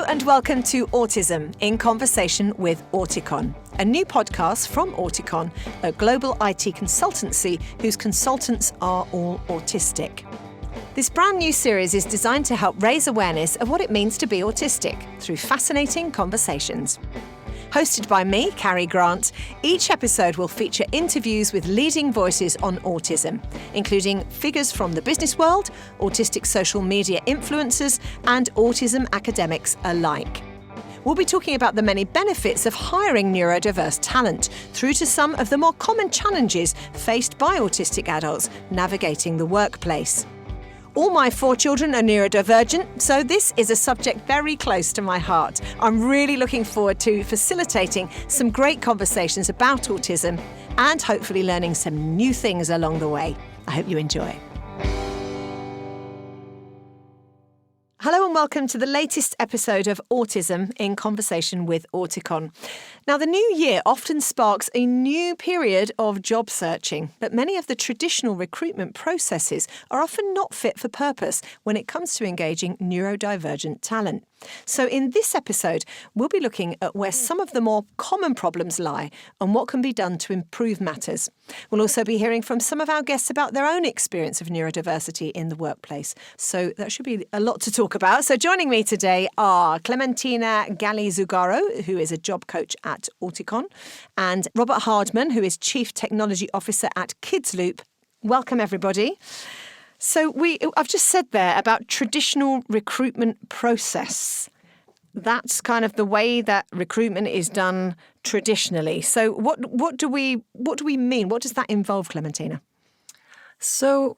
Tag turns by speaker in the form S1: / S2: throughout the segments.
S1: and welcome to Autism in Conversation with Auticon, a new podcast from Auticon, a global IT consultancy whose consultants are all autistic. This brand new series is designed to help raise awareness of what it means to be autistic through fascinating conversations. Hosted by me, Carrie Grant, each episode will feature interviews with leading voices on autism, including figures from the business world, autistic social media influencers, and autism academics alike. We'll be talking about the many benefits of hiring neurodiverse talent, through to some of the more common challenges faced by autistic adults navigating the workplace. All my 4 children are neurodivergent, so this is a subject very close to my heart. I'm really looking forward to facilitating some great conversations about autism and hopefully learning some new things along the way. I hope you enjoy. Hello and welcome to the latest episode of Autism in Conversation with Auticon. Now, the new year often sparks a new period of job searching, but many of the traditional recruitment processes are often not fit for purpose when it comes to engaging neurodivergent talent. So in this episode, we'll be looking at where some of the more common problems lie and what can be done to improve matters. We'll also be hearing from some of our guests about their own experience of neurodiversity in the workplace. So that should be a lot to talk about. So joining me today are Clementina Galli-Zugaro, who is a job coach at Auticon, and Robert Hardman, who is Chief Technology Officer at KidsLoop. Welcome, everybody. So I've just said there about traditional recruitment process. That's kind of the way that recruitment is done traditionally. So what do we mean? What does that involve, Clementina?
S2: So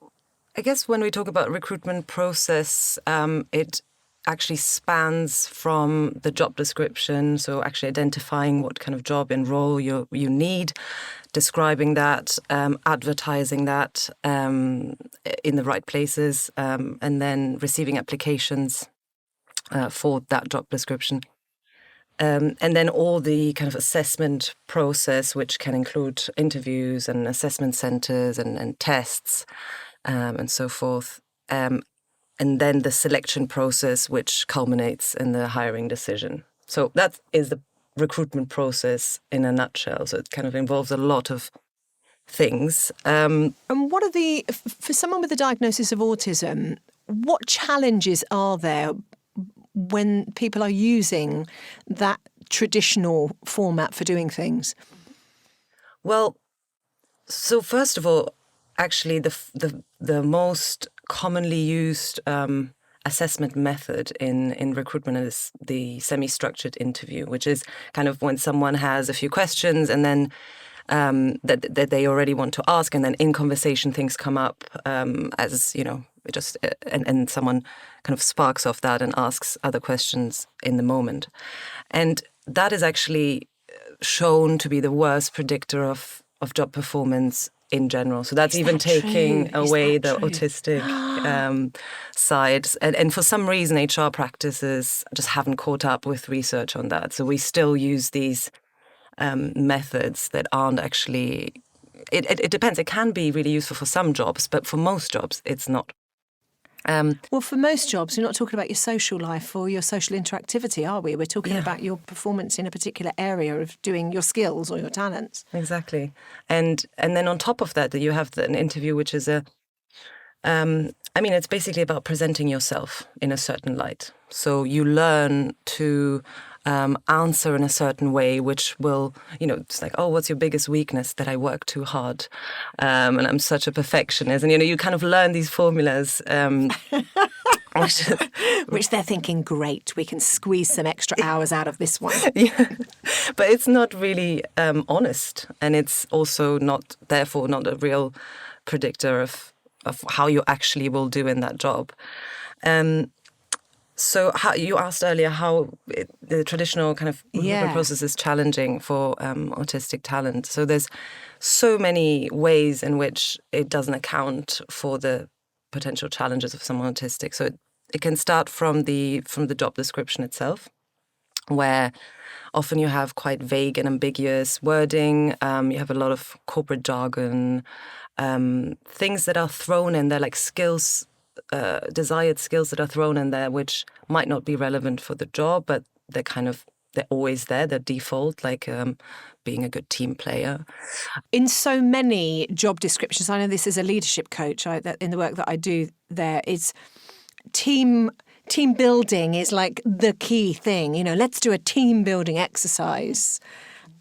S2: I guess when we talk about recruitment process, it actually spans from the job description, so actually identifying what kind of job and role you need, describing that, advertising that in the right places, and then receiving applications for that job description. And then all the kind of assessment process, which can include interviews and assessment centres and tests and so forth. And then the selection process, which culminates in the hiring decision. So that is the recruitment process in a nutshell. So it kind of involves a lot of things.
S1: And what are for someone with a diagnosis of autism, what challenges are there when people are using that traditional format for doing things?
S2: Well, so first of all, actually the most commonly used assessment method in recruitment is the semi-structured interview, which is kind of when someone has a few questions and then that they already want to ask, and then in conversation things come up as, you know, and someone kind of sparks off that and asks other questions in the moment. And that is actually shown to be the worst predictor of job performance in general. So that's even taking away the autistic side. And for some reason, HR practices just haven't caught up with research on that. So we still use these methods that aren't actually... It depends. It can be really useful for some jobs, but for most jobs, it's not.
S1: Well, for most jobs, we're not talking about your social life or your social interactivity, are we? We're talking about your performance in a particular area of doing your skills or your talents.
S2: Exactly. And then on top of that, you have an interview, which is it's basically about presenting yourself in a certain light. So you learn to answer in a certain way, which will, it's like, oh, what's your biggest weakness? That I work too hard, and I'm such a perfectionist. And, you kind of learn these formulas.
S1: Which they're thinking, great, we can squeeze some extra hours out of this one.
S2: Yeah. But it's not really honest. And it's also therefore not a real predictor of how you actually will do in that job. So you asked earlier how the traditional kind of recruitment process is challenging for autistic talent. So there's so many ways in which it doesn't account for the potential challenges of someone autistic. So it can start from the job description itself, where often you have quite vague and ambiguous wording. You have a lot of corporate jargon, things that are thrown in. They're like skills desired skills that are thrown in there, which might not be relevant for the job, but they're always there. They're default, like being a good team player.
S1: In so many job descriptions, I know this as a leadership coach, in the work that I do there, it's team building is like the key thing. Let's do a team building exercise.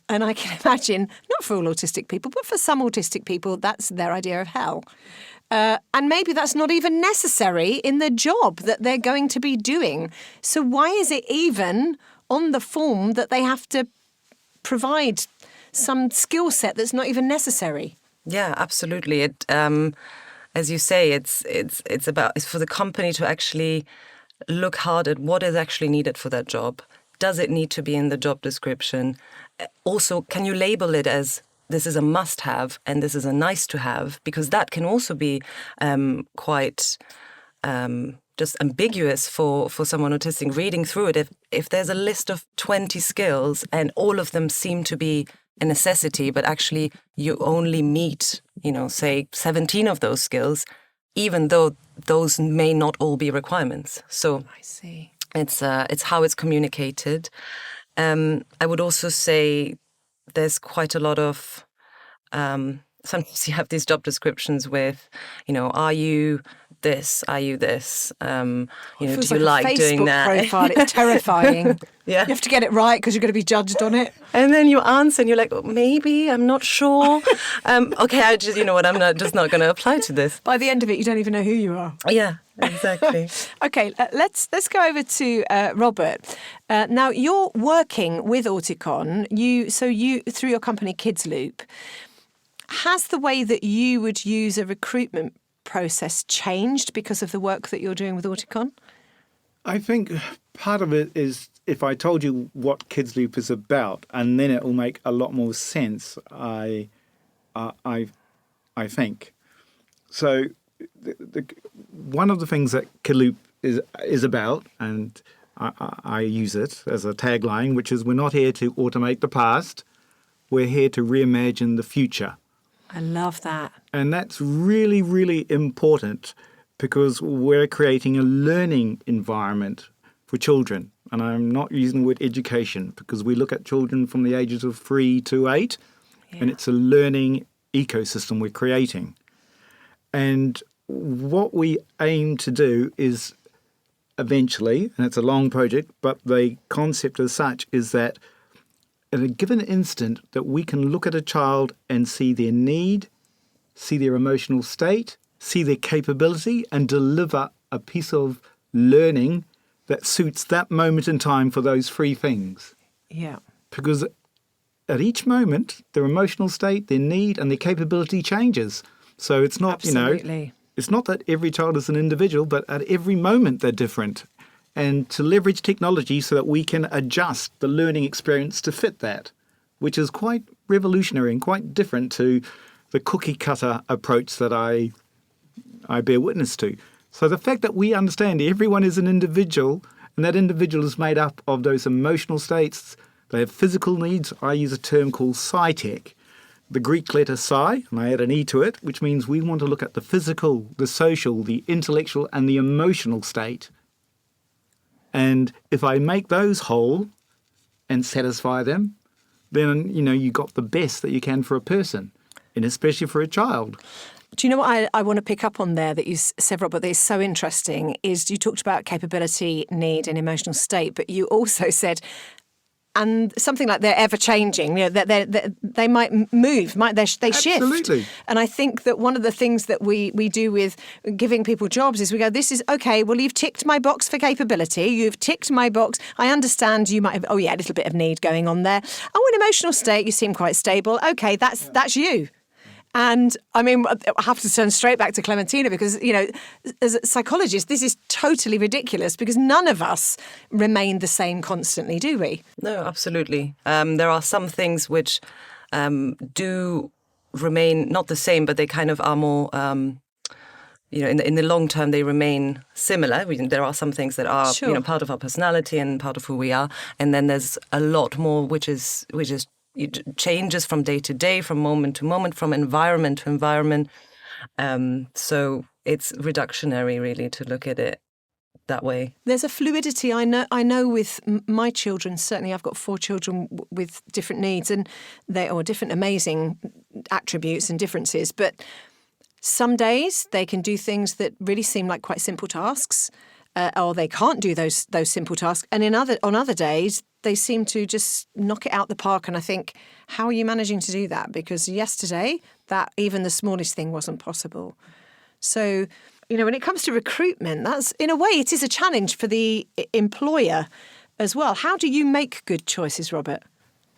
S1: And I can imagine, not for all autistic people, but for some autistic people, that's their idea of hell. And maybe that's not even necessary in the job that they're going to be doing. So why is it even on the form that they have to provide some skill set that's not even necessary?
S2: Yeah, absolutely. It, as you say, it's for the company to actually look hard at what is actually needed for that job. Does it need to be in the job description? Also, can you label it as this is a must-have and this is a nice-to-have? Because that can also be quite just ambiguous for someone autistic reading through it. If there's a list of 20 skills and all of them seem to be a necessity, but actually you only meet, say 17 of those skills, even though those may not all be requirements. So
S1: I see.
S2: It's how it's communicated. I would also say there's quite a lot of, sometimes you have these job descriptions with, are you this? Are you this? Do you like doing that?
S1: Profile. It's terrifying.
S2: Yeah.
S1: You have to get it right because you're going to be judged on it.
S2: And then you answer and you're like, maybe, I'm not sure. Okay, I'm just not going to apply to this.
S1: By the end of it, you don't even know who you are.
S2: Yeah, exactly.
S1: Okay, let's go over to Robert. Now, you're working with Auticon. You through your company Kids Loop. Has the way that you would use a recruitment process changed because of the work that you're doing with Auticon?
S3: I think part of it is if I told you what Kids Loop is about, and then it will make a lot more sense. I think so. One of the things that Kids Loop is about, and I use it as a tagline, which is we're not here to automate the past, we're here to reimagine the future.
S1: I love that.
S3: And that's really, really important because we're creating a learning environment for children. And I'm not using the word education because we look at children from the ages of 3 to 8, and it's a learning ecosystem we're creating. And what we aim to do is eventually, and it's a long project, but the concept as such is that at a given instant that we can look at a child and see their need, see their emotional state, see their capability, and deliver a piece of learning that suits that moment in time for those three things.
S1: Yeah.
S3: Because at each moment, their emotional state, their need, and their capability changes. So it's not,
S1: Absolutely.
S3: It's not that every child is an individual, but at every moment they're different. And to leverage technology so that we can adjust the learning experience to fit that, which is quite revolutionary and quite different to the cookie-cutter approach that I bear witness to. So the fact that we understand everyone is an individual, and that individual is made up of those emotional states, they have physical needs. I use a term called psi-tech, the Greek letter psi, and I add an E to it, which means we want to look at the physical, the social, the intellectual, and the emotional state. And if I make those whole and satisfy them, then, you got the best that you can for a person, and especially for a child.
S1: Do you know what I want to pick up on there that you said, Robert, that is so interesting, is you talked about capability, need and emotional state, but you also said, and something like they're ever-changing, they might move, they shift.
S3: Absolutely.
S1: And I think that one of the things that we do with giving people jobs is we go, this is, okay, well, you've ticked my box for capability, you've ticked my box, I understand you might have, a little bit of need going on there. Oh, an emotional state, you seem quite stable. Okay, that's you. And I mean, I have to turn straight back to Clementina because, as a psychologist, this is totally ridiculous because none of us remain the same constantly, do we?
S2: No, absolutely. There are some things which do remain not the same, but they kind of are more, in the long term, they remain similar. There are some things that are,
S1: Sure.
S2: Part of our personality and part of who we are. And then there's a lot more which is it changes from day to day, from moment to moment, from environment to environment. So it's reductionary, really, to look at it that way.
S1: There's a fluidity. I know with my children, certainly I've got 4 children with different needs and different amazing attributes and differences. But some days they can do things that really seem like quite simple tasks, or they can't do those simple tasks. And on other days, they seem to just knock it out the park. And I think, how are you managing to do that? Because yesterday, that even the smallest thing wasn't possible. So, when it comes to recruitment, that's, in a way, it is a challenge for the employer as well. How do you make good choices, Robert?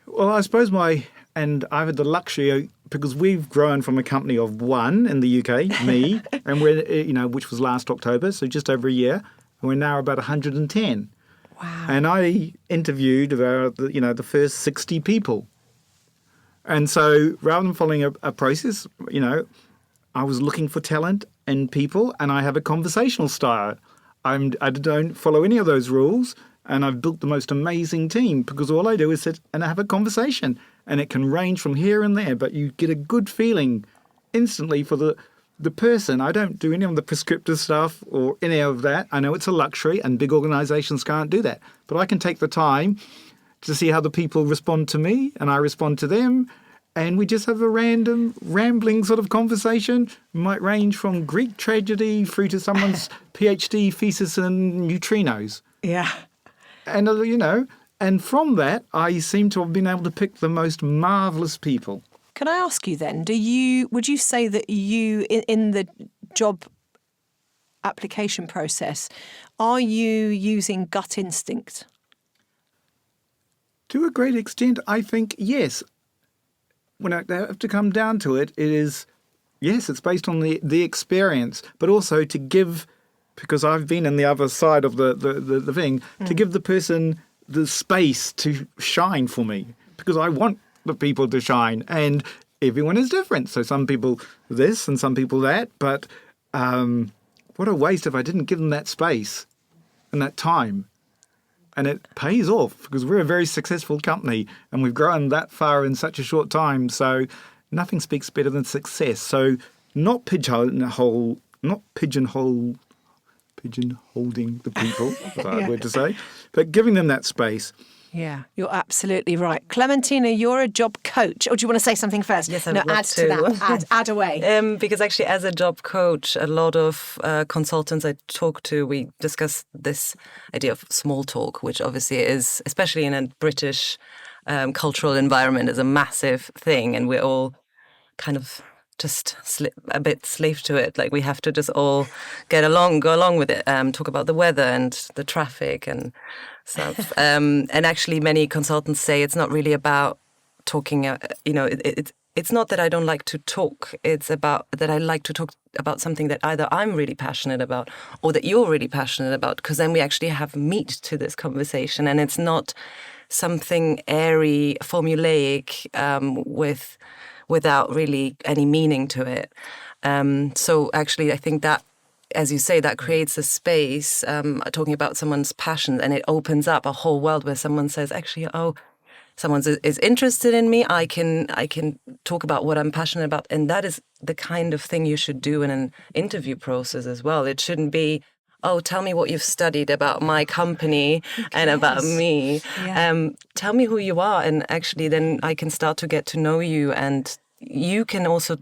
S3: Well, I suppose I've had the luxury, because we've grown from a company of 1 in the UK, me, and we're, which was last October, so just over a year, and we're now about 110.
S1: Wow.
S3: And I interviewed about, the first 60 people. And so rather than following a process, I was looking for talent and people, and I have a conversational style. I don't follow any of those rules, and I've built the most amazing team because all I do is sit and have a conversation, and it can range from here and there, but you get a good feeling instantly for the person. I don't do any of the prescriptive stuff or any of that. I know it's a luxury, and big organizations can't do that, but I can take the time to see how the people respond to me, and I respond to them. And we just have a random, rambling sort of conversation. It might range from Greek tragedy through to someone's PhD thesis in neutrinos.
S1: Yeah.
S3: And, and from that, I seem to have been able to pick the most marvellous people.
S1: Can I ask you then, would you say that you, in the job application process, are you using gut instinct?
S3: To a great extent, I think, yes. When I have to come down to it, it's based on the experience, but also to give, because I've been in the other side of the thing, to give the person the space to shine for me, because I want the people to shine, and everyone is different. So some people this and some people that, but what a waste if I didn't give them that space and that time. And it pays off because we're a very successful company and we've grown that far in such a short time. So nothing speaks better than success. So not pigeonholing the people, is a hard word to say, but giving them that space.
S1: Yeah, you're absolutely right. Clementina, you're a job coach. Or do you want to say something first?
S2: Yes, I would love
S1: add to that. Add away.
S2: Because actually, as a job coach, a lot of consultants I talk to, we discuss this idea of small talk, which obviously is, especially in a British cultural environment, is a massive thing. And we're all kind of just a bit slave to it. Like we have to just all go along with it, talk about the weather and the traffic and stuff. And actually many consultants say it's not really about talking, it's not that I don't like to talk. It's about that I like to talk about something that either I'm really passionate about or that you're really passionate about, because then we actually have meat to this conversation and it's not something airy, formulaic, without really any meaning to it. So actually, I think that, as you say, that creates a space, talking about someone's passion, and it opens up a whole world where someone says, actually, someone is interested in me, I can talk about what I'm passionate about. And that is the kind of thing you should do in an interview process as well. It shouldn't be, tell me what you've studied about my company and about me. Yeah. Tell me who you are, and actually then I can start to get to know you, and you can also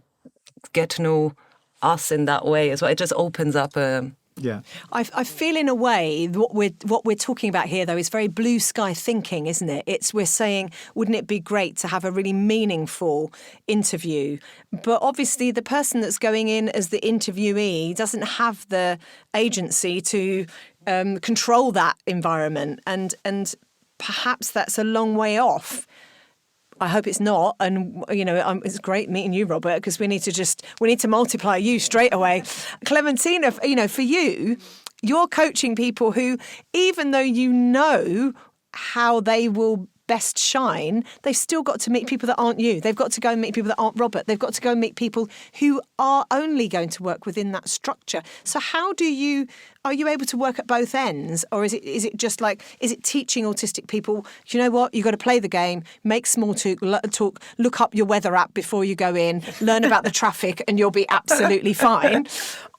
S2: get to know us in that way as well. It just opens up a...
S3: Yeah,
S1: I feel in a way what we're talking about here, though, is very blue sky thinking, isn't it? We're saying, wouldn't it be great to have a really meaningful interview? But obviously, the person that's going in as the interviewee doesn't have the agency to control that environment, and perhaps that's a long way off. I hope it's not. And, it's great meeting you, Robert, because we need to multiply you straight away. Clementina, for you, you're coaching people who, even though you know how they will best shine, they've still got to meet people that aren't you. They've got to go and meet people that aren't Robert. They've got to go and meet people who are only going to work within that structure. So are you able to work at both ends? Or is it just like, is it teaching autistic people, you know what, you've got to play the game, make small talk, look up your weather app before you go in, learn about the traffic and you'll be absolutely fine?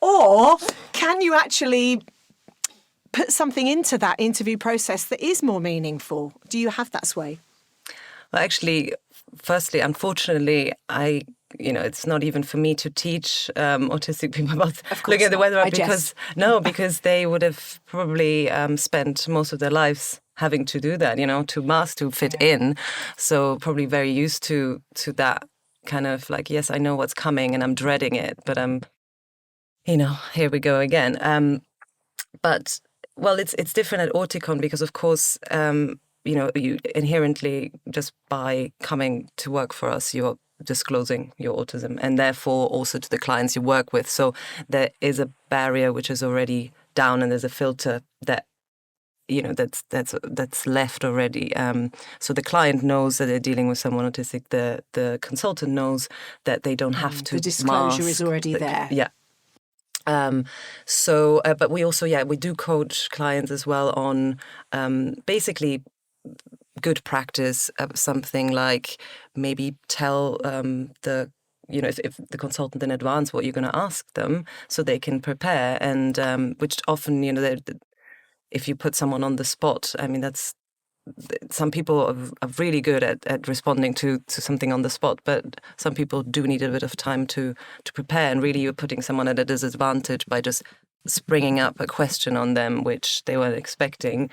S1: Or can you actually put something into that interview process that is more meaningful? Do you have that sway?
S2: Well, actually, firstly, unfortunately, it's not even for me to teach autistic people about looking at the weather app because they would have probably spent most of their lives having to do that, to fit in. So probably very used to that kind of like, yes, I know what's coming and I'm dreading it, but here we go again. But well, it's different at Auticon because, of course, you inherently, just by coming to work for us, you're disclosing your autism, and therefore also to the clients you work with. So there is a barrier which is already down, and there's a filter that that's left already. So the client knows that they're dealing with someone autistic. The consultant knows that they don't have to.
S1: The disclosure is already there.
S2: Yeah. But we also, we do coach clients as well on basically good practice, something like maybe tell if the consultant in advance what you're going to ask them so they can prepare, and which often, if you put someone on the spot, I mean, some people are really good at responding to something on the spot, but some people do need a bit of time to prepare, and really you're putting someone at a disadvantage by just springing up a question on them which they weren't expecting,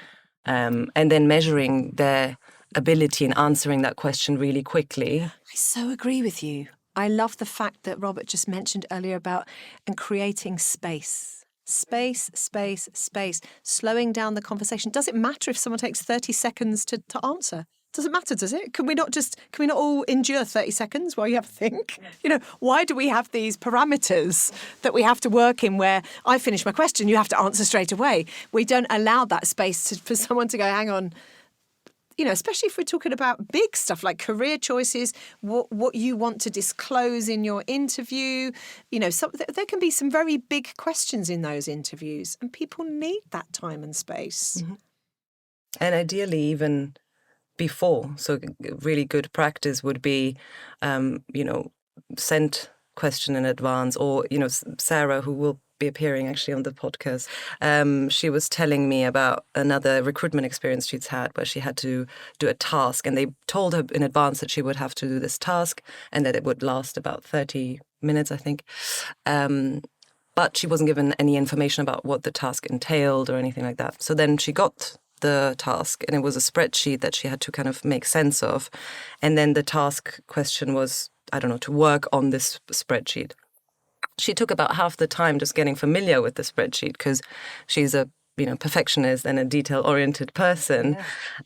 S2: and then measuring their ability in answering that question really quickly.
S1: I so agree with you. I love the fact that Robert just mentioned earlier about and creating space. Space, slowing down the conversation. Does it matter if someone takes 30 seconds to answer? Doesn't matter, does it? Can we not all endure 30 seconds while you have a think? Why do we have these parameters that we have to work in where I finish my question, you have to answer straight away? We don't allow that space for someone to go, hang on, especially if we're talking about big stuff like career choices, what you want to disclose in your interview. There can be some very big questions in those interviews, and people need that time and space.
S2: Mm-hmm. And ideally, even before. So really good practice would be, send question in advance, or, Sarah, who will be appearing actually on the podcast, she was telling me about another recruitment experience she's had where she had to do a task, and they told her in advance that she would have to do this task and that it would last about 30 minutes, I think. But she wasn't given any information about what the task entailed or anything like that. So then she got the task, and it was a spreadsheet that she had to kind of make sense of. And then the task question was, to work on this spreadsheet. She took about half the time just getting familiar with the spreadsheet because she's a perfectionist and a detail-oriented person.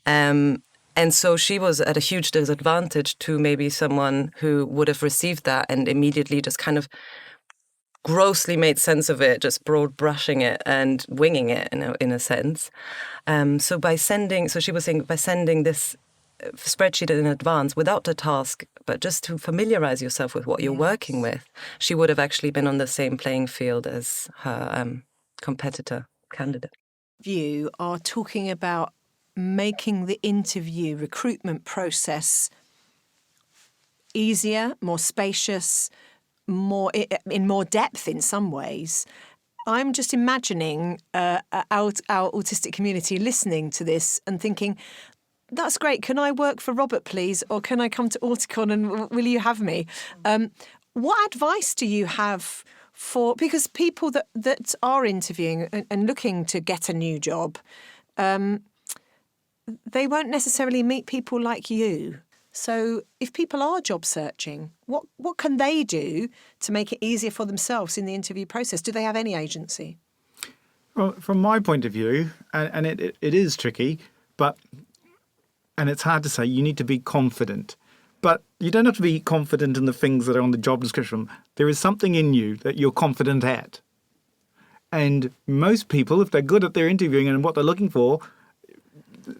S2: Yeah. And so she was at a huge disadvantage to maybe someone who would have received that and immediately just kind of grossly made sense of it, just broad brushing it and winging it in a sense. So she was saying by sending this spreadsheet in advance without a task, but just to familiarize yourself with what you're working with, she would have actually been on the same playing field as her competitor candidate.
S1: You are talking about making the interview recruitment process easier, more spacious, in more depth in some ways. I'm just imagining our autistic community listening to this and thinking, that's great. Can I work for Robert, please? Or can I come to Auticon and will you have me? What advice do you have because people that are interviewing and looking to get a new job, they won't necessarily meet people like you. So if people are job searching, what can they do to make it easier for themselves in the interview process? Do they have any agency?
S3: Well, from my point of view, and it is tricky, and it's hard to say, you need to be confident. But you don't have to be confident in the things that are on the job description. There is something in you that you're confident at. And most people, if they're good at their interviewing and what they're looking for,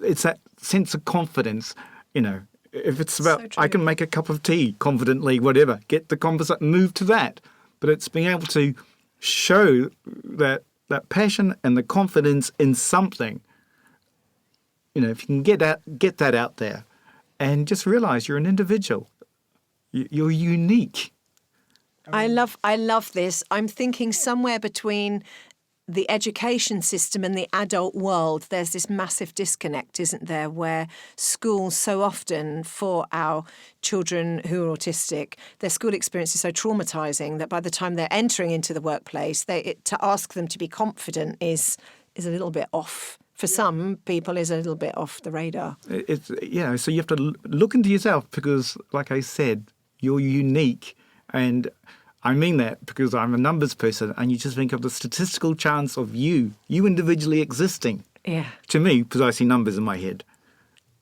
S3: it's that sense of confidence. If it's
S1: So
S3: about,
S1: true.
S3: I can make a cup of tea confidently, whatever, get the conversation, move to that. But it's being able to show that passion and the confidence in something. If you can get that out there and just realize you're an individual. You're unique.
S1: I love this. I'm thinking somewhere between the education system and the adult world, there's this massive disconnect, isn't there, where schools so often, for our children who are autistic, their school experience is so traumatising that by the time they're entering into the workplace, to ask them to be confident is a little bit off. For some people, is a little bit off the radar.
S3: So you have to look into yourself because, like I said, you're unique. And I mean that because I'm a numbers person, and you just think of the statistical chance of you individually existing.
S1: Yeah.
S3: To me, because I see numbers in my head.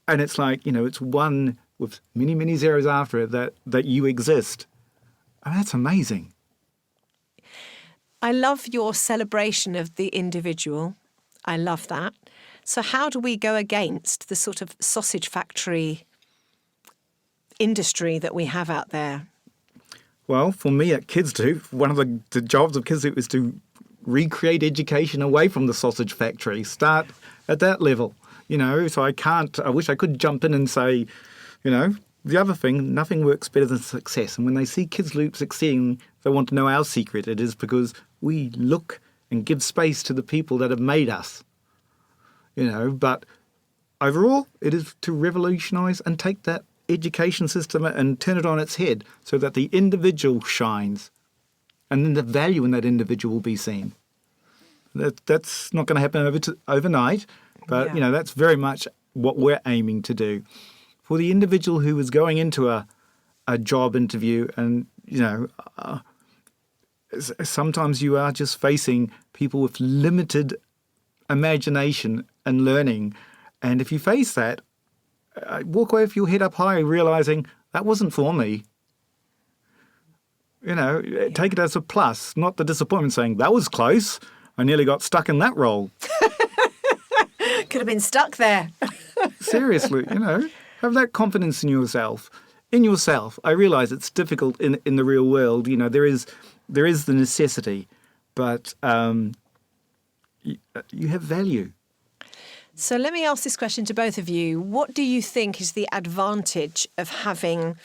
S3: And it's like, it's one with many, many zeros after it that you exist. And that's amazing.
S1: I love your celebration of the individual. I love that. So how do we go against the sort of sausage factory industry that we have out there?
S3: Well, for me at Kids Do, one of the jobs of Kids Do is to recreate education away from the sausage factory, start at that level, so I wish I could jump in and say, the other thing, nothing works better than success. And when they see Kids Do succeeding, they want to know our secret. It is because we look and give space to the people that have made us, but overall it is to revolutionise and take that education system and turn it on its head so that the individual shines and then the value in that individual will be seen. That's not going to happen overnight, but that's very much what we're aiming to do. For the individual who is going into a job interview and, sometimes you are just facing people with limited imagination and learning. And if you face that, walk away with your head up high, realising that wasn't for me. Take it as a plus, not the disappointment saying, that was close. I nearly got stuck in that role.
S1: Could have been stuck there.
S3: Seriously, have that confidence in yourself. I realise it's difficult in the real world. There is the necessity, but you have value.
S1: So let me ask this question to both of you. What do you think is the advantage of having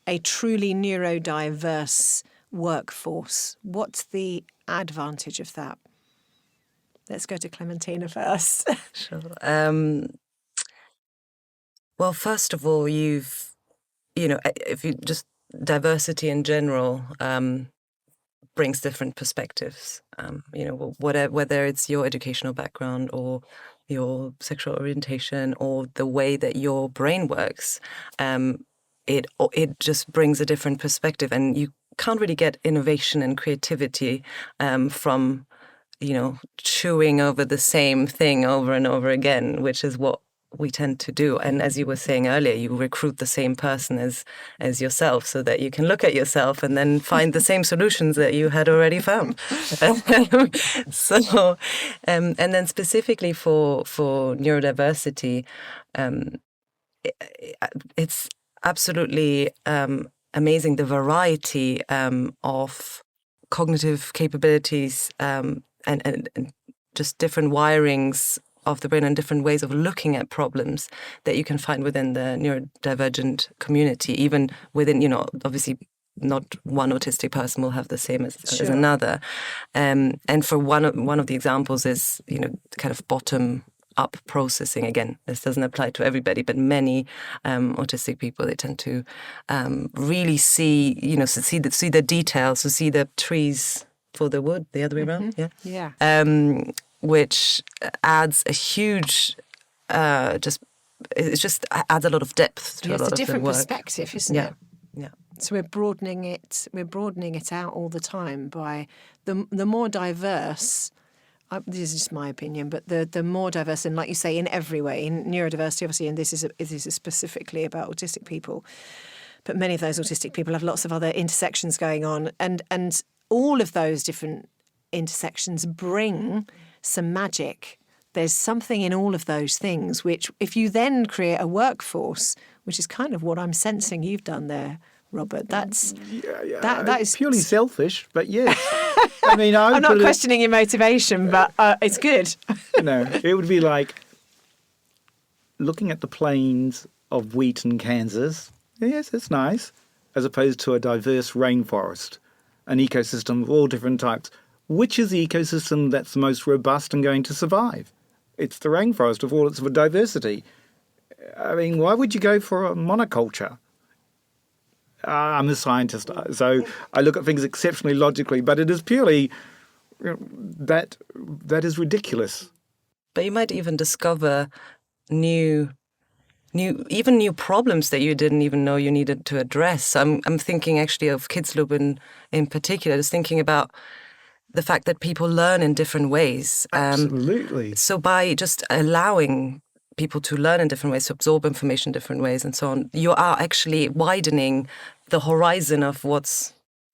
S1: a truly neurodiverse workforce? What's the advantage of that? Let's go to Clementina first.
S2: Sure. Well, first of all, if you just diversity in general brings different perspectives. Whether it's your educational background or your sexual orientation or the way that your brain works, it just brings a different perspective, and you can't really get innovation and creativity from chewing over the same thing over and over again, which is what we tend to do. And as you were saying earlier, you recruit the same person as yourself so that you can look at yourself and then find the same solutions that you had already found. And then specifically for neurodiversity, it's absolutely amazing the variety of cognitive capabilities and just different wirings of the brain and different ways of looking at problems that you can find within the neurodivergent community, even within, obviously not one autistic person will have the same as another. And for one of the examples is, kind of bottom up processing. Again, this doesn't apply to everybody, but many autistic people, they tend to really see the details, to see the trees for the wood, the other way around.
S1: Yeah.
S2: Which adds a huge, it just adds a lot of depth to a lot of the work.
S1: It's a different perspective, isn't it?
S2: Yeah.
S1: So we're broadening it out all the time by the more diverse. This is just my opinion, but the more diverse, and like you say, in every way, in neurodiversity, obviously, and this is specifically about autistic people, but many of those autistic people have lots of other intersections going on, and all of those different intersections bring some magic there's something in all of those things which, if you then create a workforce, which is kind of what I'm sensing you've done there, Robert, that is
S3: purely selfish, but yes. I mean,
S1: I'm not questioning your motivation, but it's good.
S3: It would be like looking at the plains of wheat in Kansas. Yes, it's nice, as opposed to a diverse rainforest, an ecosystem of all different types. Which is the ecosystem that's the most robust and going to survive? It's the rainforest of all its diversity. I mean, why would you go for a monoculture? I'm a scientist, so I look at things exceptionally logically, but it is purely that is ridiculous.
S2: But you might even discover new problems that you didn't even know you needed to address. I'm thinking actually of Kids Loop in particular, just thinking about the fact that people learn in different ways.
S3: Absolutely.
S2: So by just allowing people to learn in different ways, to absorb information in different ways and so on, you are actually widening the horizon of what's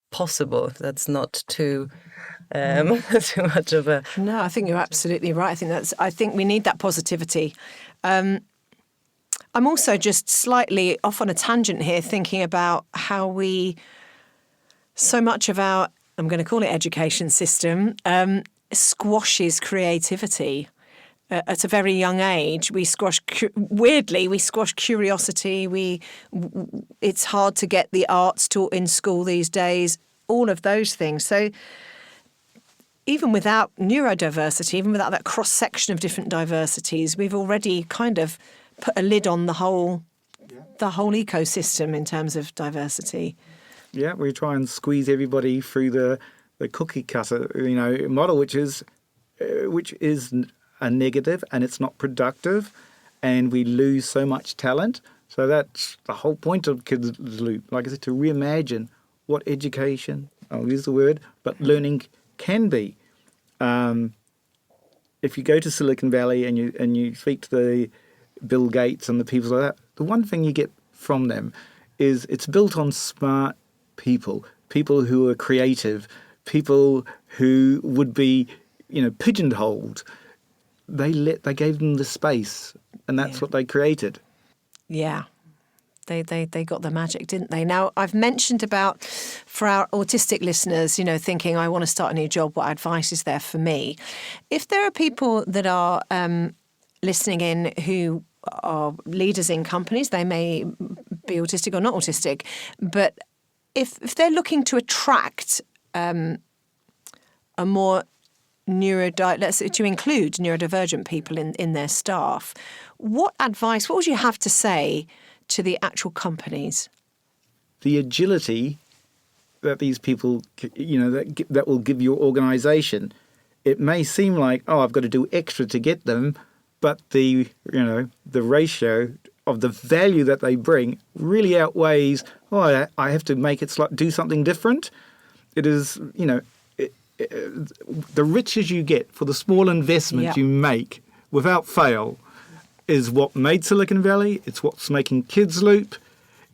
S2: possible. That's not too too much of a...
S1: No, I think you're absolutely right. I think we need that positivity. I'm also just slightly off on a tangent here, thinking about how so much of our, I'm going to call it education system, squashes creativity. At a very young age, we squash curiosity. It's hard to get the arts taught in school these days, all of those things. So even without neurodiversity, even without that cross-section of different diversities, we've already kind of put a lid on the whole ecosystem in terms of diversity.
S3: Yeah, we try and squeeze everybody through the cookie cutter, model, which is a negative, and it's not productive, and we lose so much talent. So that's the whole point of Kids Loop, like I said, to reimagine what education, I'll use the word, but learning can be. If you go to Silicon Valley and you speak to the Bill Gates and the people like that, the one thing you get from them is it's built on smart people who are creative, people who would be, pigeonholed. They gave them the space, and that's what they created.
S1: Yeah. They got the magic, didn't they? Now, I've mentioned about, for our autistic listeners, thinking, I want to start a new job, what advice is there for me? If there are people that are listening in who are leaders in companies, they may be autistic or not autistic, but if they're looking to attract a more to include neurodivergent people in their staff, what would you have to say to the actual companies?
S3: The agility that these people, that will give your organisation. It may seem like, I've got to do extra to get them, but the ratio of the value that they bring really outweighs, I have to make it do something different. It is, the richer you get for the small investment you make without fail is what made Silicon Valley. It's what's making Kids Loop.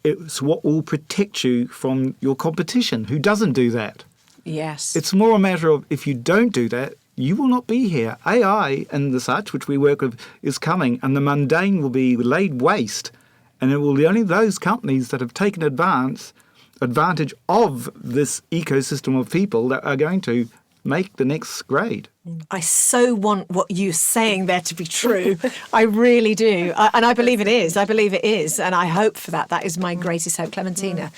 S3: It's what will protect you from your competition who doesn't do that.
S1: Yes.
S3: It's more a matter of, if you don't do that, you will not be here. AI and the such, which we work with, is coming, and the mundane will be laid waste. And it will be only those companies that have taken advantage of this ecosystem of people that are going to make the next grade.
S1: I so want what you're saying there to be true. I really do. And I believe it is. And I hope for that. That is my greatest hope. Clementina.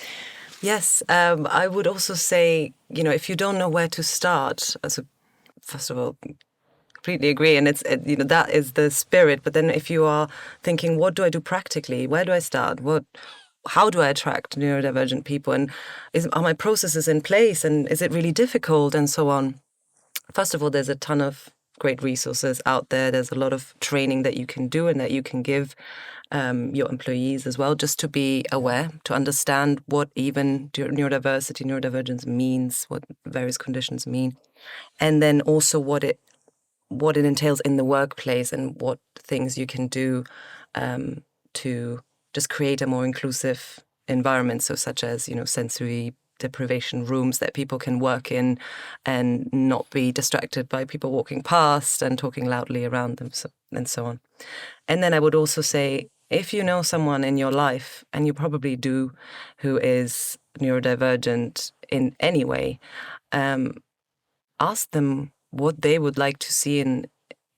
S2: Yes. I would also say, if you don't know where to start, first of all, completely agree. And it's, that is the spirit. But then if you are thinking, what do I do practically? Where do I start? How do I attract neurodivergent people? And are my processes in place? And is it really difficult? And so on. First of all, there's a ton of great resources out there. There's a lot of training that you can do and that you can give your employees as well, just to be aware, to understand what even neurodivergence means, what various conditions mean. And then also what it entails in the workplace and what things you can do to just create a more inclusive environment. So such as, sensory deprivation rooms that people can work in and not be distracted by people walking past and talking loudly around them, and so on. And then I would also say, if you know someone in your life, and you probably do, who is neurodivergent in any way, ask them what they would like to see in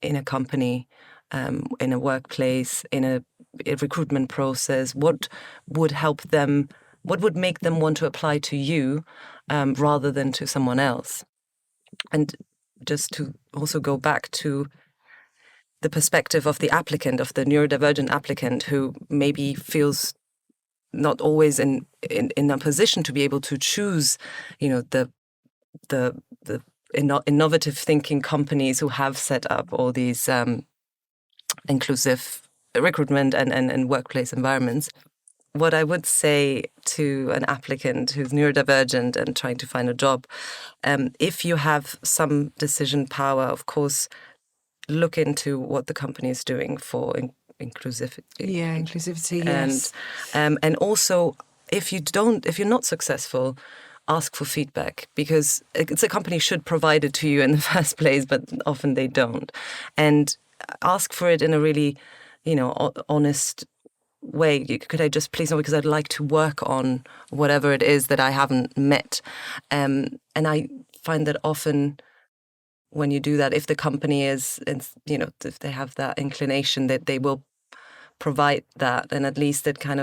S2: a company, in a workplace, in a recruitment process. What would help them? What would make them want to apply to you rather than to someone else? And just to also go back to the perspective of the applicant, of the neurodivergent applicant, who maybe feels not always in a position to be able to choose, the innovative thinking companies who have set up all these inclusive recruitment and workplace environments. What I would say to an applicant who's neurodivergent and trying to find a job, if you have some decision power, of course, look into what the company is doing for inclusivity.
S1: Yeah, inclusivity, yes.
S2: And also, if you're not successful, ask for feedback, because it's a company should provide it to you in the first place, but often they don't. And ask for it in a really, honest way. Could I just please know, because I'd like to work on whatever it is that I haven't met. And I find that often when you do that, if the company is, if they have that inclination, that they will provide that, and at least it can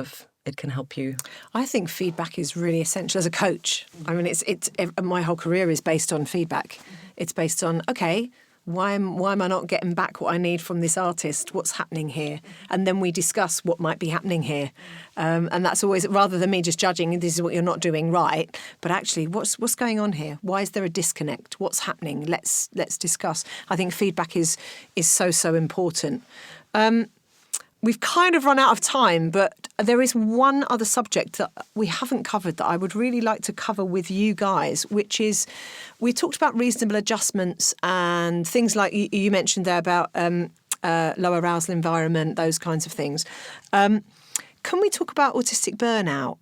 S2: help you.
S1: I think feedback is really essential as a coach. I mean, it's my whole career is based on feedback. It's based on, okay, why am I not getting back what I need from this artist? What's happening here? And then we discuss what might be happening here. And that's always, rather than me just judging, this is what you're not doing right, but actually, what's going on here? Why is there a disconnect? What's happening? Let's discuss. I think feedback is so important. We've kind of run out of time, but there is one other subject that we haven't covered that I would really like to cover with you guys, which is, we talked about reasonable adjustments and things like you mentioned there about low arousal environment, those kinds of things. Can we talk about autistic burnout?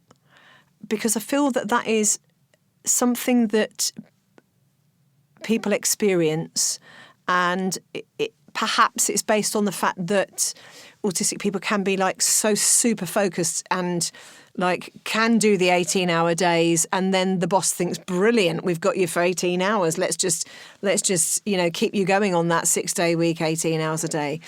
S1: Because I feel that is something that people experience, and perhaps it's based on the fact that autistic people can be so super focused and can do the 18-hour days, and then the boss thinks, brilliant, we've got you for 18 hours. Let's just keep you going on that 6-day week, 18 hours a day.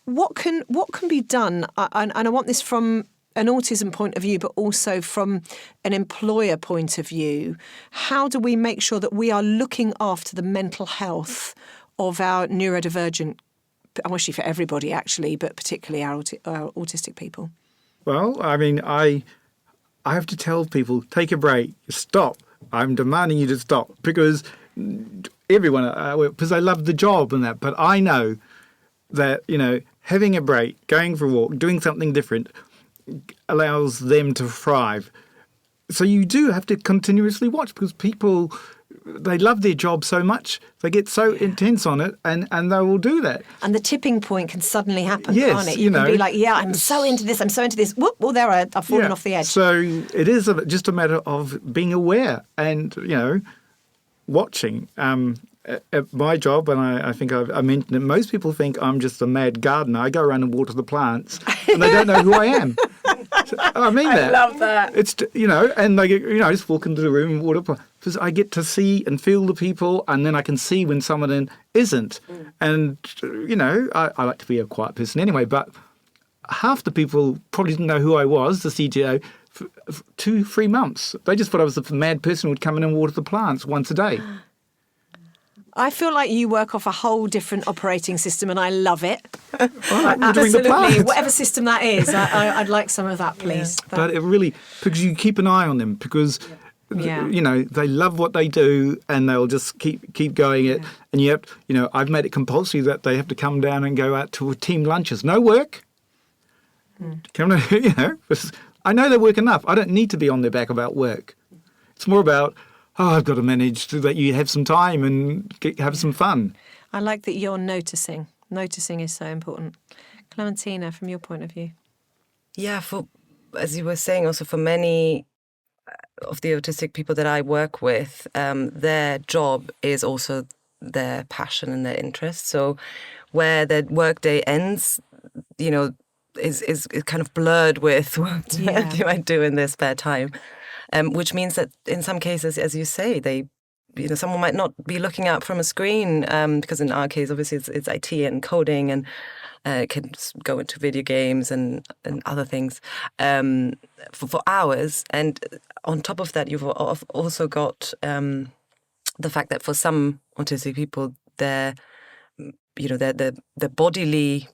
S1: What can be done? And I want this from an autism point of view, but also from an employer point of view. How do we make sure that we are looking after the mental health of our neurodivergent, actually for everybody actually, but particularly our autistic people?
S3: Well, I mean, I have to tell people, take a break, stop. I'm demanding you to stop, because everyone, because I love the job and that, but I know that, having a break, going for a walk, doing something different allows them to thrive. So you do have to continuously watch, because people, they love their job so much, they get so intense on it, and they will do that.
S1: And the tipping point can suddenly happen,
S3: yes,
S1: can't it? You can be like, yeah, I'm so into this. Whoop, well, there I've fallen off the edge.
S3: So it is just a matter of being aware and, watching. At my job, and I think I mentioned it, most people think I'm just a mad gardener. I go around and water the plants, and they don't know who I am. I mean that.
S1: I love that.
S3: It's, and they get, just walk into the room and water plants. Because I get to see and feel the people, and then I can see when someone isn't. And, I like to be a quiet person anyway, but half the people probably didn't know who I was, the CTO, for 2-3 months. They just thought I was the mad person who would come in and water the plants once a day.
S1: I feel like you work off a whole different operating system, and I love it.
S3: Absolutely.
S1: Whatever system that is, I'd like some of that, please.
S3: Yeah. But it really, because you keep an eye on them, because they love what they do, and they'll just keep going it. And you have, I've made it compulsory that they have to come down and go out to team lunches. No work. Come on, I know they work enough. I don't need to be on their back about work. It's more about, I've got to manage so that you have some time and have some fun.
S1: I like that you're noticing. Noticing is so important. Clementina, from your point of view.
S2: Yeah, as you were saying, also for many of the autistic people that I work with, their job is also their passion and their interest. So where their workday ends, is kind of blurred with what do I do in their spare time, which means that in some cases, as you say, someone might not be looking out from a screen, because in our case, obviously, it's IT and coding, and it can go into video games and other things for hours. And on top of that, you've also got the fact that for some autistic people, their bodily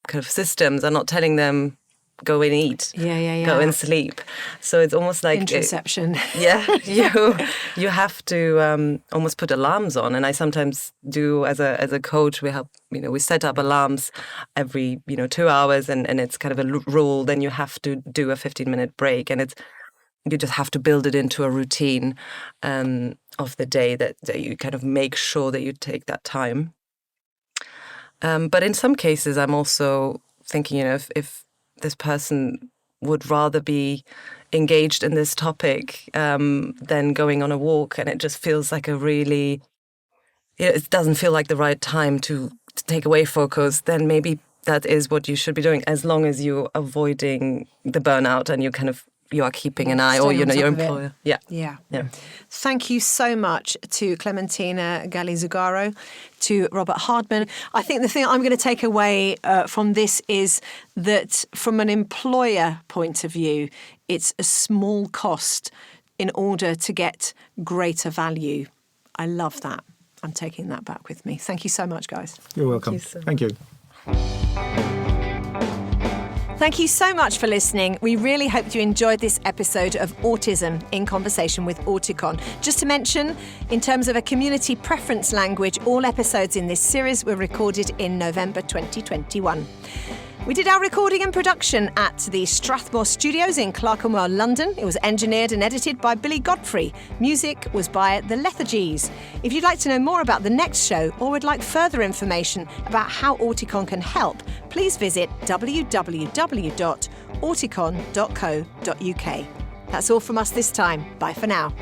S2: kind of systems are not telling them go and eat, go and sleep. So it's almost like
S1: Interception.
S2: You have to almost put alarms on. And I sometimes do as a coach. We help, we set up alarms every 2 hours, and it's kind of a rule. Then you have to do a 15-minute break, and you just have to build it into a routine of the day that you kind of make sure that you take that time. But in some cases, I'm also thinking, if this person would rather be engaged in this topic than going on a walk, and it just feels like it doesn't feel like the right time to take away focus, then maybe that is what you should be doing, as long as you're avoiding the burnout and you are keeping an eye, or your employer. Yeah.
S1: Thank you so much to Clementina Galli-Zugaro, to Robert Hardman. I think the thing I'm going to take away from this is that from an employer point of view, it's a small cost in order to get greater value. I love that. I'm taking that back with me. Thank you so much, guys.
S3: You're welcome. Thank you.
S1: Thank you so much for listening. We really hope you enjoyed this episode of Autism in Conversation with Auticon. Just to mention, in terms of a community preference language, all episodes in this series were recorded in November 2021. We did our recording and production at the Strathmore Studios in Clerkenwell, London. It was engineered and edited by Billy Godfrey. Music was by the Lethargies. If you'd like to know more about the next show, or would like further information about how Auticon can help, please visit www.auticon.co.uk. That's all from us this time. Bye for now.